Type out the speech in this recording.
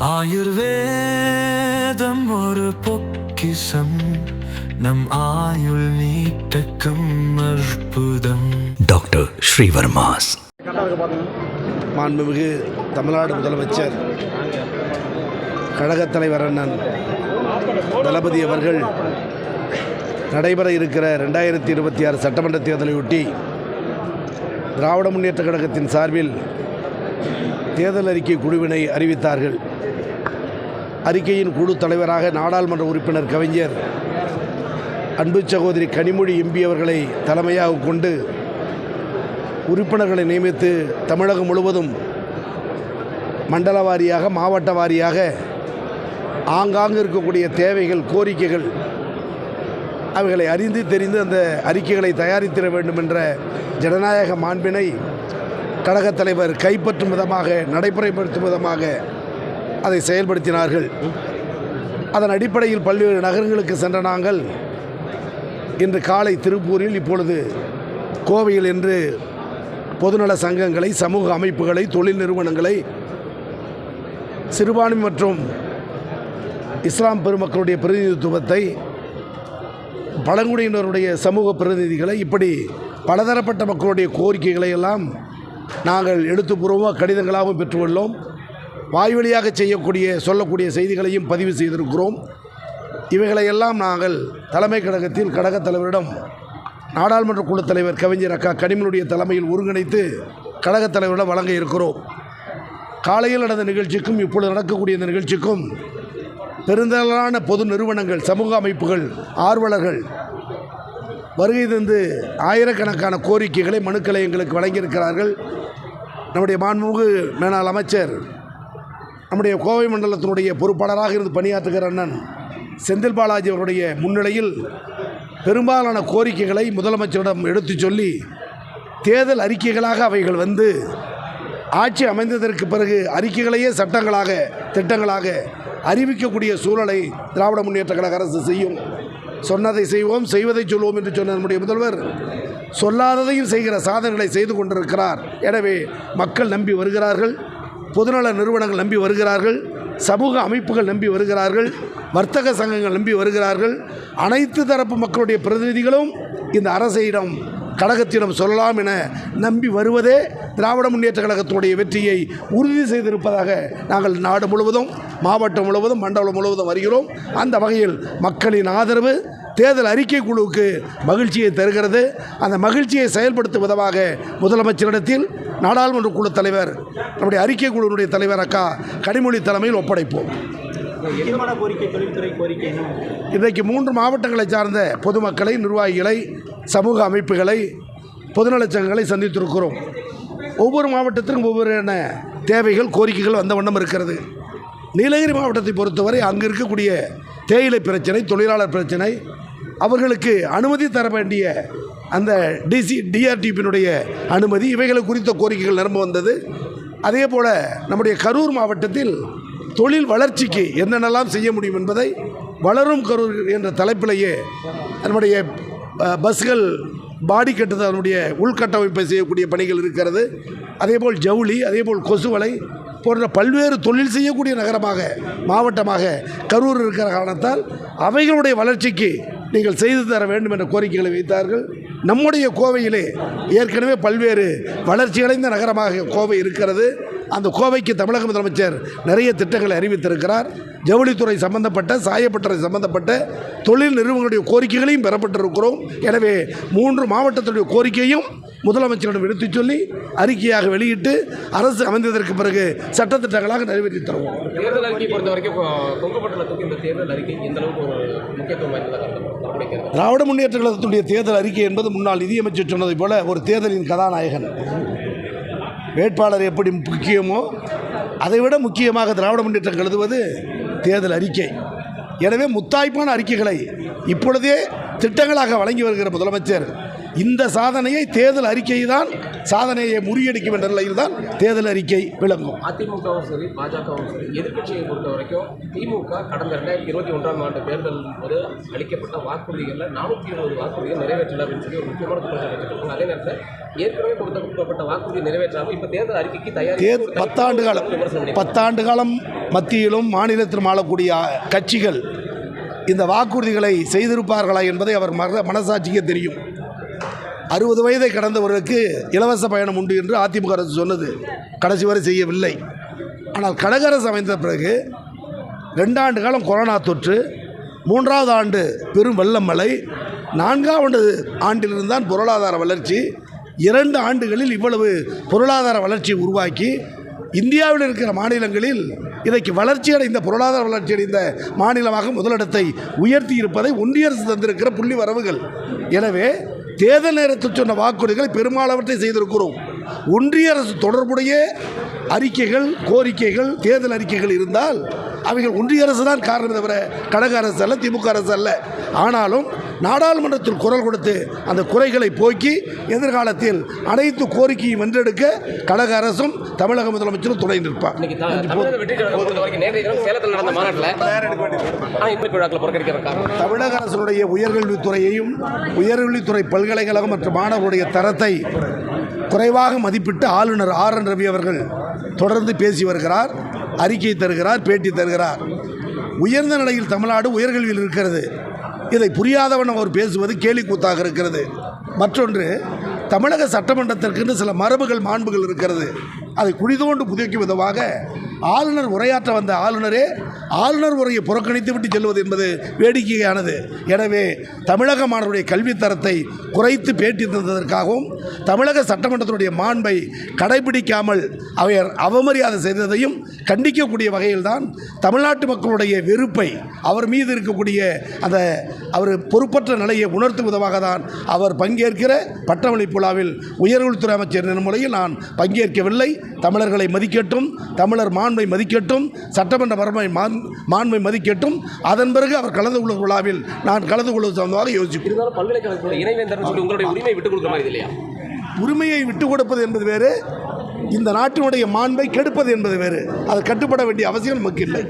ஆயுர்வேதம் ஒரு பொக்கிஷம், நம் ஆயுள் நீட்டக்கும் அற்புதம். டாக்டர் ஸ்ரீவர்மாஸ். மாண்புமிகு தமிழ்நாடு முதலமைச்சர் கழகத் தலைவர் அண்ணன் தளபதி அவர்கள் நடைபெற இருக்கிற 2026 சட்டமன்ற தேர்தலையொட்டி திராவிட முன்னேற்ற கழகத்தின் சார்பில் தேர்தல் அறிக்கை குழுவினை அறிவித்தார்கள். அறிக்கையின் குழு தலைவராக நாடாளுமன்ற உறுப்பினர் கவிஞர் அன்பு சகோதரி கனிமொழி எம்பி அவர்களை தலைமையாக கொண்டு உறுப்பினர்களை நியமித்து தமிழகம் முழுவதும் மண்டல வாரியாக மாவட்ட வாரியாக ஆங்காங்கு இருக்கக்கூடிய தேவைகள் கோரிக்கைகள் அவைகளை அறிந்து தெரிந்து அந்த அறிக்கைகளை தயாரித்திட வேண்டும் என்ற ஜனநாயக மாண்பினை கழகத் தலைவர் கைப்பற்றும் விதமாக நடைமுறைப்படுத்தும் விதமாக அதை செயல்படுத்தினார்கள். அதன் அடிப்படையில் பல்வேறு நகரங்களுக்கு சென்ற நாங்கள் இன்று காலை திருப்பூரில், இப்பொழுது கோவையில் என்று பொதுநல சங்கங்களை, சமூக அமைப்புகளை, தொழில் நிறுவனங்களை, சிறுபான்மை மற்றும் இஸ்லாம் பெருமக்களுடைய பிரதிநிதித்துவத்தை, பழங்குடியினருடைய சமூக பிரதிநிதிகளை, இப்படி பலதரப்பட்ட மக்களுடைய கோரிக்கைகளை எல்லாம் நாங்கள் எழுத்துப்பூர்வமாக கடிதங்களாகவும் பெற்றுள்ளோம். வாய்வழியாக சொல்லக்கூடிய செய்திகளையும் பதிவு செய்திருக்கிறோம். இவைகளையெல்லாம் நாங்கள் தலைமை கழகத்தில் கழகத் தலைவரிடம் நாடாளுமன்ற குழு தலைவர் கவிஞர் அக்கா கனிமொழியுடைய தலைமையில் ஒருங்கிணைத்து கழகத் தலைவரிடம் வழங்க இருக்கிறோம். காலையில் நடந்த நிகழ்ச்சிக்கும் இப்பொழுது நடக்கக்கூடிய இந்த நிகழ்ச்சிக்கும் பெருந்தளவான பொது நிறுவனங்கள், சமூக அமைப்புகள், ஆர்வலர்கள் வருகை தந்து ஆயிரக்கணக்கான கோரிக்கைகளை, மனுக்களை எங்களுக்கு வழங்கியிருக்கிறார்கள். நம்முடைய மாண்புமிகு மேலாள் அமைச்சர், நம்முடைய கோவை மண்டலத்தினுடைய பொறுப்பாளராக இருந்து பணியாற்றுகிற அண்ணன் செந்தில் பாலாஜி அவருடைய முன்னிலையில் பெரும்பாலான கோரிக்கைகளை முதலமைச்சரிடம் எடுத்துச் சொல்லி தேர்தல் அறிக்கைகளாக அவைகள் வந்து ஆட்சி அமைந்ததற்கு பிறகு அறிக்கைகளையே சட்டங்களாக, திட்டங்களாக அறிவிக்கக்கூடிய சூழலை திராவிட முன்னேற்ற கழக அரசு செய்யும். சொன்னதை செய்வோம், செய்வதை சொல்வோம் என்று சொன்ன நம்முடைய முதல்வர் சொல்லாததையும் செய்கிற சாதனைகளை செய்து கொண்டிருக்கிறார். எனவே மக்கள் நம்பி வருகிறார்கள், பொதுநல நிறுவனங்கள் நம்பி வருகிறார்கள், சமூக அமைப்புகள் நம்பி வருகிறார்கள், வர்த்தக சங்கங்கள் நம்பி வருகிறார்கள். அனைத்து தரப்பு மக்களுடைய பிரதிநிதிகளும் இந்த அரசிடம், கழகத்திடம் சொல்லலாம் என நம்பி வருவதே திராவிட முன்னேற்ற கழகத்துடைய வெற்றியை உறுதி செய்திருப்பதாக நாங்கள் நாடு முழுவதும், மாவட்டம் முழுவதும், மண்டலம் முழுவதும் வருகிறோம். அந்த வகையில் மக்களின் ஆதரவு தேர்தல் அறிக்கை குழுவுக்கு மகிழ்ச்சியை தருகிறது. அந்த மகிழ்ச்சியை செயல்படுத்தும் விதமாக முதலமைச்சரிடத்தில் நாடாளுமன்ற குழு தலைவர், நம்முடைய அறிக்கை குழுவினுடைய தலைவர் அக்கா கனிமொழி தலைமையில் ஒப்படைப்போம். இன்றைக்கு 3 மாவட்டங்களை சார்ந்த பொதுமக்களை, நிர்வாகிகளை, சமூக அமைப்புகளை, பொதுநலச் சங்கங்களை சந்தித்திருக்கிறோம். ஒவ்வொரு மாவட்டத்திற்கும் ஒவ்வொரு தேவைகள், கோரிக்கைகள் வந்த வண்ணம் இருக்கிறது. நீலகிரி மாவட்டத்தை பொறுத்தவரை அங்கு இருக்கக்கூடிய தேயிலை பிரச்சனை, தொழிலாளர் பிரச்சனை, அவர்களுக்கு அனுமதி தர வேண்டிய அந்த டிஆர்டிபியினுடைய அனுமதி, இவைகளை குறித்த கோரிக்கைகள் நிரம்ப வந்தது. அதே போல் நம்முடைய கரூர் மாவட்டத்தில் தொழில் வளர்ச்சிக்கு என்னென்னலாம் செய்ய முடியும் என்பதை வளரும் கரூர் என்ற தலைப்பிலேயே நம்முடைய பஸ்கள் பாடி கட்டுதலுடைய உள்கட்டமைப்பை செய்யக்கூடிய பணிகள் இருக்கிறது. அதேபோல் ஜவுளி, அதேபோல் கொசுவலை போன்ற பல்வேறு தொழில் செய்யக்கூடிய நகரமாக, மாவட்டமாக கரூர் இருக்கிற காரணத்தால் அவைகளுடைய வளர்ச்சிக்கு நீங்கள் செய்து தர வேண்டும் என்ற கோரிக்கைகளை வைத்தார்கள். நம்முடைய கோவையிலே ஏற்கனவே பல்வேறு வளர்ச்சியடைந்த நகரமாக கோவை இருக்கிறது. அந்த கோவைக்கு தமிழக முதலமைச்சர் நிறைய திட்டங்களை அறிவித்திருக்கிறார். ஜவுளித்துறை சம்பந்தப்பட்ட, சாயப்பட்டறை சம்பந்தப்பட்ட தொழில் நிறுவனங்களுடைய கோரிக்கைகளையும் பெறப்பட்டிருக்கிறோம். எனவே 3 மாவட்டத்துடைய கோரிக்கையும் முதலமைச்சரிடம் எடுத்துச் சொல்லி அறிக்கையாக வெளியிட்டு அரசு அமைந்ததற்கு பிறகு சட்டத்திட்டங்களாக நிறைவேற்றி தருவோம். தேர்தல் அறிக்கை பொறுத்த வரைக்கும் இந்த தேர்தல் அறிக்கை எந்த அளவுக்கு ஒரு முக்கியத்துவம் வாய்ந்ததாக திராவிட முன்னேற்ற கழகத்துடைய தேர்தல் அறிக்கை என்பது முன்னாள் நிதியமைச்சர் சொன்னதை போல ஒரு தேர்தலின் கதாநாயகன். வேட்பாளர் எப்படி முக்கியமோ அதைவிட முக்கியமாக திராவிட முன்னேற்றம் எழுதுவது தேர்தல் அறிக்கை. எனவே முத்தாய்ப்பான அறிக்கைகளை இப்பொழுதே திட்டங்களாக வழங்கி வருகிற முதலமைச்சர் இந்த சாதனையை தேர்தல் அறிக்கை தான் சாதனையை முறியடிக்கும் என்ற நிலையில் தான் தேர்தல் அறிக்கை விளங்கும். அதிமுகவும் சரி பாஜகவும் சரி எதிர்க்கட்சியை பொறுத்த வரைக்கும் திமுக கடந்த 2021ஆம் ஆண்டு தேர்தல் போது அளிக்கப்பட்ட வாக்குறுதிகளில் 420 வாக்குறுதிகள் நிறைவேற்றல அப்படின்னு சொல்லி ஒரு முக்கியமான குற்றச்சாட்டு வச்சிருக்காங்க. அதே நேரத்தில் ஏற்கனவே கொடுக்கப்பட்ட வாக்குறுதியை நிறைவேற்றாமல் இப்போ தேர்தல் அறிக்கைக்கு தயார் 10 ஆண்டு காலம் மத்தியிலும் மாநிலத்திலும் ஆளக்கூடிய கட்சிகள் இந்த வாக்குறுதிகளை செய்திருப்பார்களா என்பதை அவர் மனசாட்சிக்கே தெரியும். 60 வயதை கடந்தவர்களுக்கு இலவச பயணம் உண்டு என்று அதிமுக அரசு சொன்னது கடைசி வரை செய்யவில்லை. ஆனால் கழக அரசு அமைந்த பிறகு 2 ஆண்டு காலம் கொரோனா தொற்று, 3வது ஆண்டு பெரும் வெள்ளம் மழை, 4வது ஆண்டிலிருந்தான் பொருளாதார வளர்ச்சி. 2 ஆண்டுகளில் இவ்வளவு பொருளாதார வளர்ச்சியை உருவாக்கி இந்தியாவில் இருக்கிற மாநிலங்களில் இன்றைக்கு வளர்ச்சியடைந்த பொருளாதார வளர்ச்சியடைந்த மாநிலமாக முதலிடத்தை உயர்த்தி இருப்பதை ஒன்றிய அரசு தந்திருக்கிற புள்ளி வரவுகள். எனவே தேர்தல் நேரத்தில் சொன்ன வாக்குறுதிகளை பெரும்பாலானவற்றை செய்திருக்கிறோம். ஒன்றிய அரசு தொடர்புடைய அறிக்கைகள், கோரிக்கைகள், தேர்தல் அறிக்கைகள் இருந்தால் அவைகள் ஒன்றிய அரசு தான் காரணம் தவிர கழக அரசு அல்ல, திமுக அரசு அல்ல. ஆனாலும் நாடாளுமன்றத்தில் குரல் கொடுத்து அந்த குறைகளை போக்கி எதிர்காலத்தில் அனைத்து கோரிக்கையும் வென்றெடுக்க கழக அரசும் தமிழக முதலமைச்சரும் துணை நிற்பார். தமிழக அரசுடைய உயர்கல்வித்துறையையும் உயர்கல்வித்துறை பல்கலைக்கழகம் மற்றும் மாணவர்களுடைய தரத்தை குறைவாக மதிப்பிட்டு ஆளுநர் RN ரவி அவர்கள் தொடர்ந்து பேசி வருகிறார், அறிக்கை தருகிறார், பேட்டி தருகிறார். உயர்ந்த நிலையில் தமிழ்நாடு உயர்கல்வியில் இருக்கிறது. இதை புரியாதவன் அவர் பேசுவது கேலி கூத்தாக இருக்கிறது. மற்றொன்று, தமிழக சட்டமன்றத்திற்கு சில மரபுகள், மாண்புகள் இருக்கிறது. அதை குழிதோண்டு புதைக்கும் விதமாக ஆளுநர் உரையாற்ற வந்த ஆளுநர் உரையை புறக்கணித்து விட்டு செல்வது என்பது வேடிக்கையானது. எனவே தமிழக மாணவருடைய கல்வித்தரத்தை குறைத்து பேட்டி தந்ததற்காகவும் தமிழக சட்டமன்றத்தினுடைய மாண்பை கடைபிடிக்காமல் அவர் அவமரியாதை செய்ததையும் கண்டிக்கக்கூடிய வகையில்தான் தமிழ்நாட்டு மக்களுடைய வெறுப்பை, அவர் மீது இருக்கக்கூடிய அந்த அவர் பொறுப்பற்ற நிலையை உணர்த்தும் விதமாக தான் அவர் பங்கேற்கிற பட்டமளிப்பு விழாவில் உயர்கல்வித்துறை அமைச்சர் என்ற முறையில் நான் பங்கேற்கவில்லை. தமிழர்களை மதிக்கட்டும், தமிழர் மாண்பை மதிக்கட்டும், சட்டமன்ற மாண்பை மதிக்கட்டும். அதன் பிறகு அவர் கலந்து கொள்ளும் விழாவில் நான் கலந்து கொள்வது சம்பந்தமாக யோசிப்பேன். உரிமையை விட்டுக் கொடுப்பது என்பது வேறு, இந்த நாட்டினுடைய மாண்பை கெடுப்பது என்பது வேறு. அது கட்டுப்பட வேண்டிய அவசியம் நமக்கு இல்லை.